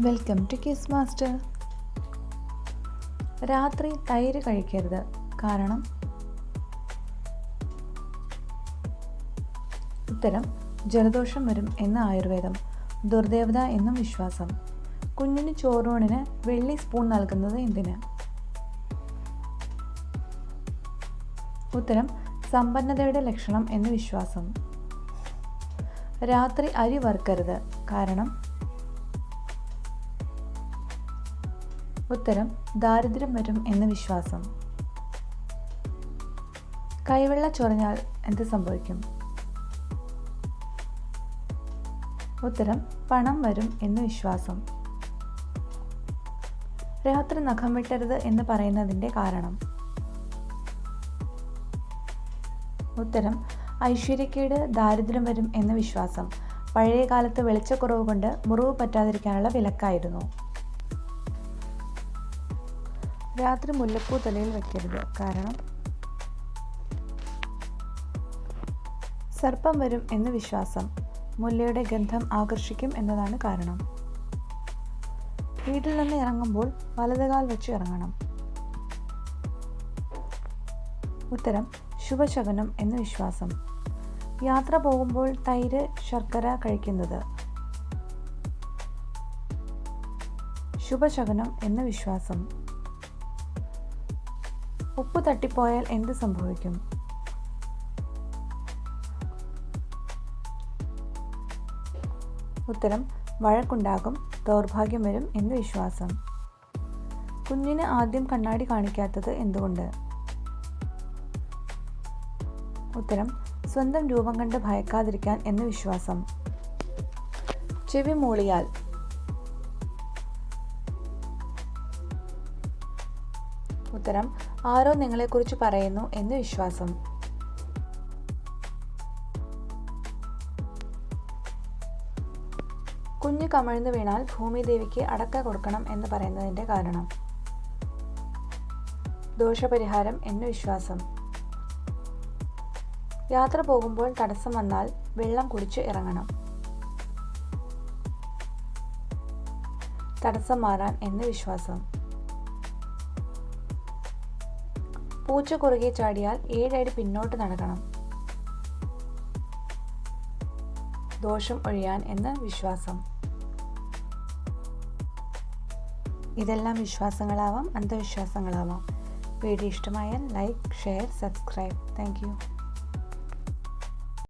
Welcome to kiss master. രാത്രി തൈര് കഴിക്കരുത്. കാരണം ഉത്തരം ജലദോഷം വരും എന്ന് ആയുർവേദം. ദുർദേവത എന്നും വിശ്വാസം. കുഞ്ഞിന് ചോറൂണിന് വെള്ളി സ്പൂൺ നൽകുന്നത് എന്തിന്? ഉത്തരം സമ്പന്നതയുടെ ലക്ഷണം എന്ന് വിശ്വാസം. രാത്രി അരി വറുക്കരുത്. കാരണം ഉത്തരം ദാരിദ്ര്യം വരും എന്ന് വിശ്വാസം. കൈവെള്ള ചൊറിഞ്ഞാൽ എന്ത് സംഭവിക്കും? ഉത്തരം പണം വരും എന്ന് വിശ്വാസം. രാത്രി നഖം വെട്ടരുത് എന്ന് പറയുന്നതിൻ്റെ കാരണം? ഉത്തരം ഐശ്വര്യക്കേട്, ദാരിദ്ര്യം വരും എന്ന് വിശ്വാസം. പഴയ കാലത്ത് വെളിച്ചക്കുറവ് കൊണ്ട് മുറിവ് പറ്റാതിരിക്കാനുള്ള വിലക്കായിരുന്നു. രാത്രി മുല്ലപ്പൂ തലയിൽ വയ്ക്കരുത്. കാരണം സർപ്പം വരും എന്ന് വിശ്വാസം. മുല്ലയുടെ ഗന്ധം ആകർഷിക്കും എന്നതാണ് കാരണം. വീട്ടിൽ നിന്ന് ഇറങ്ങുമ്പോൾ വലതുകാൽ വെച്ച് ഇറങ്ങണം. ഉത്തരം ശുഭശകുനം എന്ന് വിശ്വാസം. യാത്ര പോകുമ്പോൾ തൈര്, ശർക്കര കഴിക്കുന്നത് ശുഭശകുനം എന്ന് വിശ്വാസം. ഉപ്പ് തട്ടിപ്പോയാൽ എന്ത് സംഭവിക്കും? ഉത്തരം വഴക്കുണ്ടാകും, ദൗർഭാഗ്യം വരും എന്ന് വിശ്വാസം. കുഞ്ഞിന് ആദ്യം കണ്ണാടി കാണിക്കാത്തത് എന്തുകൊണ്ട്? ഉത്തരം സ്വന്തം രൂപം കണ്ട് ഭയക്കാതിരിക്കാൻ എന്ന് വിശ്വാസം. ചെവി മൂളിയാൽ ഉത്തരം ആരോ നിങ്ങളെക്കുറിച്ച് പറയുന്നു എന്ന് വിശ്വാസം. കുഞ്ഞ് കമിഴ്ന്നു വീണാൽ ഭൂമിദേവിക്ക് അടക്ക കൊടുക്കണം എന്ന് പറയുന്നതിൻ്റെ കാരണം? ദോഷപരിഹാരം എന്ന് വിശ്വാസം. യാത്ര പോകുമ്പോൾ തടസ്സം വന്നാൽ വെള്ളം കുടിച്ച് ഇറങ്ങണം. തടസ്സം മാറാൻ എന്ന് വിശ്വാസം. പൂച്ച കുറുകെ ചാടിയാൽ 7 അടി പിന്നോട്ട് നടക്കണം. ദോഷം ഒഴിയാൻ എന്ന് വിശ്വാസം. ഇതെല്ലാം വിശ്വാസങ്ങളാവാം, അന്ധവിശ്വാസങ്ങളാവാം. വീഡിയോ ഇഷ്ടമായാൽ like, share, subscribe. Thank you.